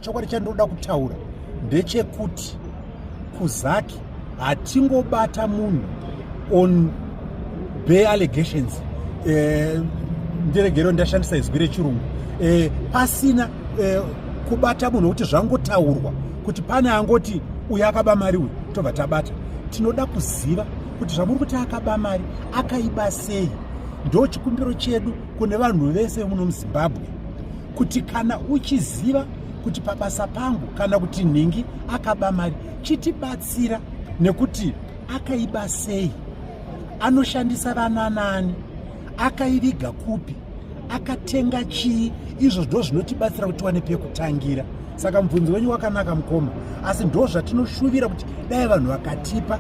chokwadi chandoda kutaura ndechekuti kuzaki hatingobata munhu on bare allegations, ndiregero ndashandisa izwi rechirungu, pasina kubata munhu kuti zvangotaurwa kuti pane angoti uyu akaba mari uyu tobva tabata. Tinoda kuziva kuti zvamuri kuti akaba mari akaiba sei. Ndo chikumbiro chedu kune vanhu vese muno muZimbabwe kuti kana uchiziva kuti pabasa pangu kana kuti nhingi akaba mari chitibatsira, nekuti akaiba sei, anoshandisa vana nani, akaiviga kupi, akatenga chii. Izvo ndo zvinotibatsira kuti tiwane pekutangira. Saka mubvunzo wenyu wakanaka mukoma, asi ndo zvatinoshuvira kuti dai vanhu vakatipa.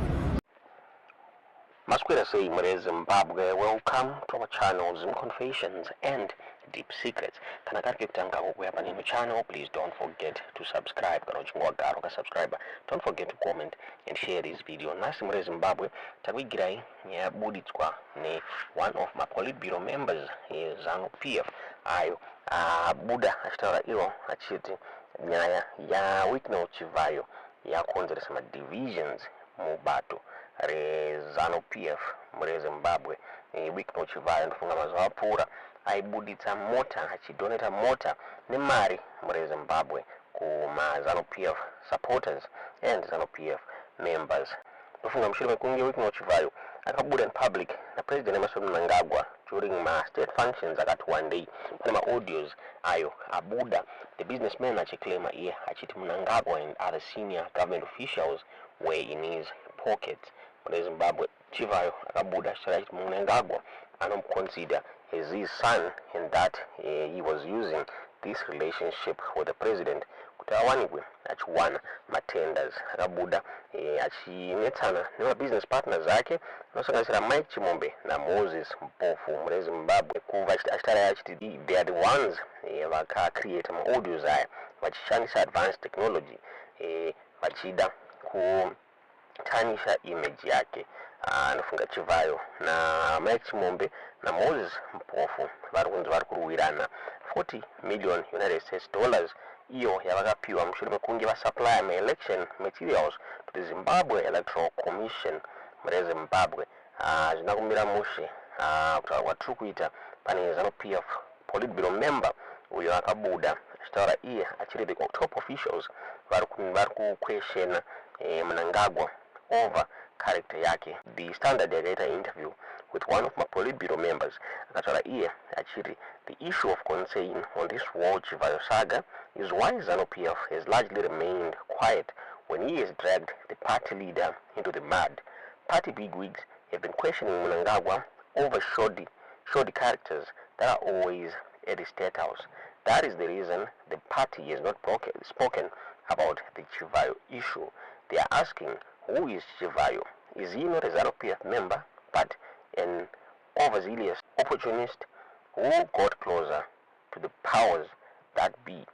Masquera say Zimbabwe, welcome to our channel Zim Confessions and Deep Secrets. Kana karike kutanga kukuya pani channel, please don't forget to subscribe. Kana uchingwagara ukasubscribe, don't forget to comment and share this video. Nasi Zimbabwe takuigirai nyabuditswa ne one of my Polituro members YeZanu PF ayo buda achitaura iro achiti nyaya YaChivhayo yakonzeresa divisions mubato reZanu PF Zimbabwe. YaChivhayo ndofunga mazuva apfuura aibuditsa mota, achidoneta mota nemari Zimbabwe kuma-ZANU PF supporters and ZANU PF members. Ndofunga mushure mekunge YaChivhayo akabuda in public naPresident Emmerson Mnangagwa during ma-state functions akati one day pane ma-audios ayo abuda, the businessman achiclaima iye achiti Mnangagwa and other senior government officials were in his pockets. Zimbabwe Chivhayo akabuda achitaura achiti Mnangagwa anomuconsider as his son and that he was using this relationship with the president kuti awanikwe achiwana matenders. Akabuda achinetsana nema-business partners ake anosanganisira Mike Chimombe naMoses Mpofu Zimbabwe, kuva achitaura achiti they are the ones vakacreate ma-audios aya vachishandisa advanced technology vachida kutanisha image yake. Anofunga Chivhayo na Mike Chimombe na Moses Mpofu vari kurwirana 40 million United States dollars iyo yavakapiwa mushure mekunge vasupply ma-election materials to the Zimbabwe Electoral Commission Zimbabwe. Zvina kumira mushe kutaura kwatiri kuita pane ZANU PF Polituro member uyo akabuda achitaura iye achiri the top officials vari kuquestiona Mnangagwa over character yake. The Standard yakaita interview with one of my Polituro members akataura iye achiri the issue of concern on this whole Chivhayo saga is why ZANU PF has largely remained quiet when he has dragged the party leader into the mud. Party bigwigs have been questioning Mnangagwa over shoddy characters that are always at the State House. That is the reason the party has not spoken about the Chivhayo issue. They are asking, who is Chivhayo? Is he not a ZANU PF member, but an overzealous opportunist who got closer to the powers that be?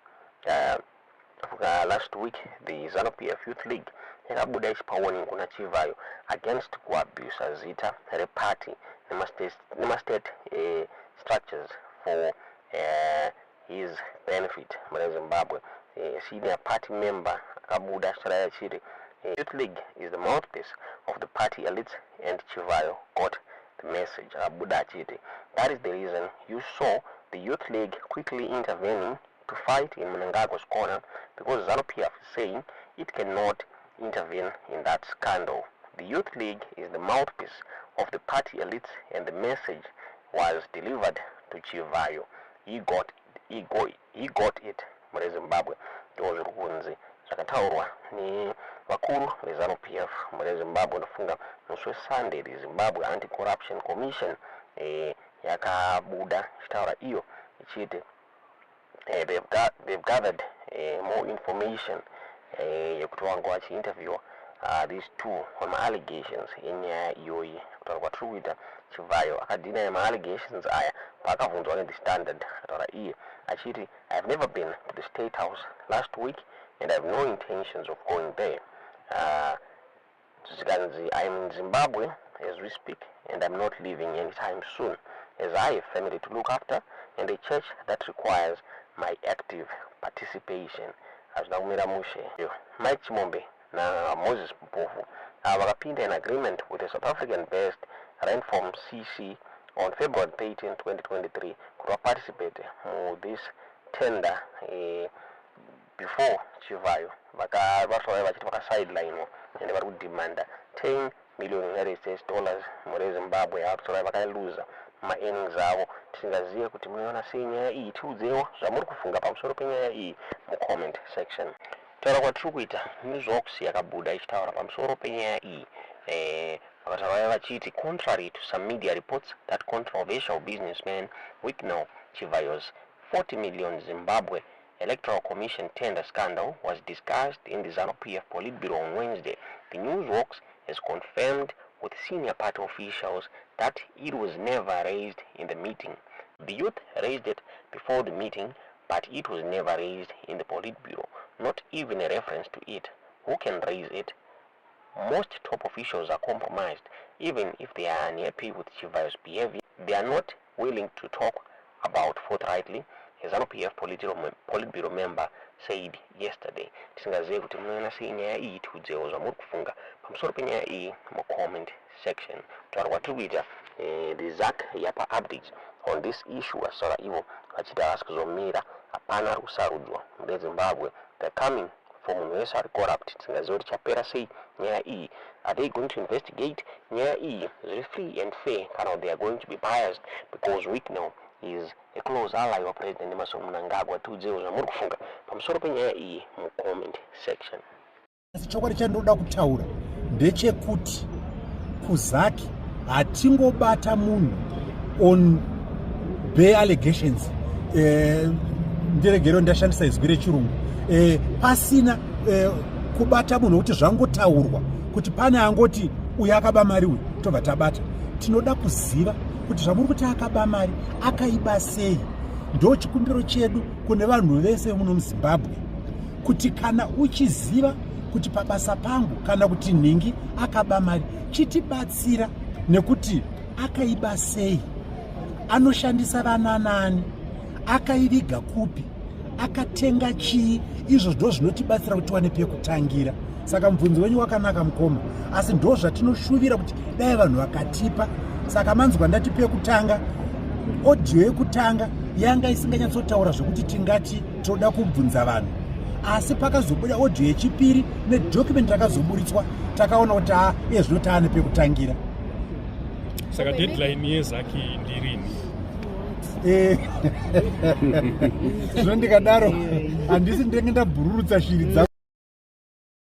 Last week, the ZANU PF Youth League yakabuda ichipa kuna Chivhayo against kuabuse zita reparty nema-state structures for his benefit Zimbabwe. Senior party member akabuda achitaura achiti Youth League is the mouthpiece of the party elites and Chivhayo got the message. Akabuda achiti that is the reason you saw the Youth League quickly intervening to fight in Mnangagwa's corner, because ZANU PF is saying it cannot intervene in that scandal. The Youth League is the mouthpiece of the party elites and the message was delivered to Chivhayo. He got it Zimbabwe. Ndozviri kunzi zvakataurwa ni vakuru veZANU PF Zimbabwe. Ndofunga musi weSunday the Zimbabwe Anti-Corruption Commission yakabuda ichitaura iyo ichiti they've gathered more information yekuti vangu vachiinterviewa these two on ma-allegations yenyaya iyoyi. Kutaura kwatiri kuita Chivhayo akadeny ma-allegations aya paakabvunzwa neThe Standard akataura iye achiti I have never been to the State House last week and I have no intentions of going there. I am in Zimbabwe as we speak and I'm not leaving anytime soon, as I have family to look after and a church that requires my active participation. hazvina kumira mushe. Mike Chimombe naMoses Mpofu vakapinda an agreement with a South African-based Rainform CC on February 13, 2023 to participate in this tender before YaChivhayo sideline and vari kudemanda 10 million United States dollars muri Zimbabwe vari vakaluza ma-earnings avo. Tisingazive kuti munoona sei nyaya iyi, tiudzewo zvamuri kufunga pamusoro penyaya iyi mucomment section. Taura kwatiri kuita newsworks yakabuda ichitaura pamusoro penyaya iyi vakataura vachiti contrary to some media reports that controversial businessman Uninvestigated YaChivhayo's 40 million Zimbabwe Electoral Commission tender scandal was discussed in the ZANU-PF Polituro on Wednesday. The newsworks has confirmed with senior party officials that it was never raised in the meeting. The youth raised it before the meeting, but it was never raised in the Politburo, not even a reference to it. Who can raise it? Most top officials are compromised, even if they are unhappy with YaChivhayo's behavior. They are not willing to talk about forthrightly, a ZANU-PF Politburo member said yesterday. Tisingazive kuti munoona sei nyaya iyi, tiudzewo zvamuri kufunga pamusoro penyaya iyi mucomment section. Taura kwatiri kuita the ZAC yapa updates on this issue asora ivo vachiti havasi kuzomira, hapana ari kusarudzwa muZimbabwe. They're coming for munhu wese ari corrupt. Tisingazive kuti chapera sei nyaya iyi. Are they going to investigate nyaya iyi zviri free and fair, kana they are going to be biased because Uninvestigated is a close ally of President Emmerson Mnangagwa? Tiudzewo zvamuri kufunga pamusoro penyaya iyi mucomment section. Asi chokwadi chandoda kutaura ndechekuti kuzaki hatingobata munhu on bare allegations, ndiregero ndashandisa izwi rechirungu, pasina kubata munhu kuti zvangotaurwa kuti pane angoti uyu akaba mari uyu tobva tabata. Tinoda kuziva kuti zvamuri kuti akaba mari akaiba sei. Ndo chikumbiro chedu kune vanhu vese muno muZimbabwe kuti kana uchiziva kuti pabasa pangu kana kuti nhingi akaba mari, chitibatsira nekuti akaiba sei, anoshandisa vana nani, akaiviga kupi, akatenga chii. Izvo ndo zvinotibatsira kuti wane pekutangira. Saka mubvunzo wenyu wakanaka mukoma, asi ndo zvatinoshuvira kuti dai vanhu vakatipa. Saka manzwa ndati pekutanga, audio yekutanga yanga isinganyatsotaura zvokuti tingati toda kubvunza vanhu, asi pakazobuda audio yechipiri nedocument rakazoburitswa takaona kuti zvino taane pekutangira. Saka deadline yezaki ndirini? Zvino ndikadaro handisi ndenge ndabhururutsa shiri dza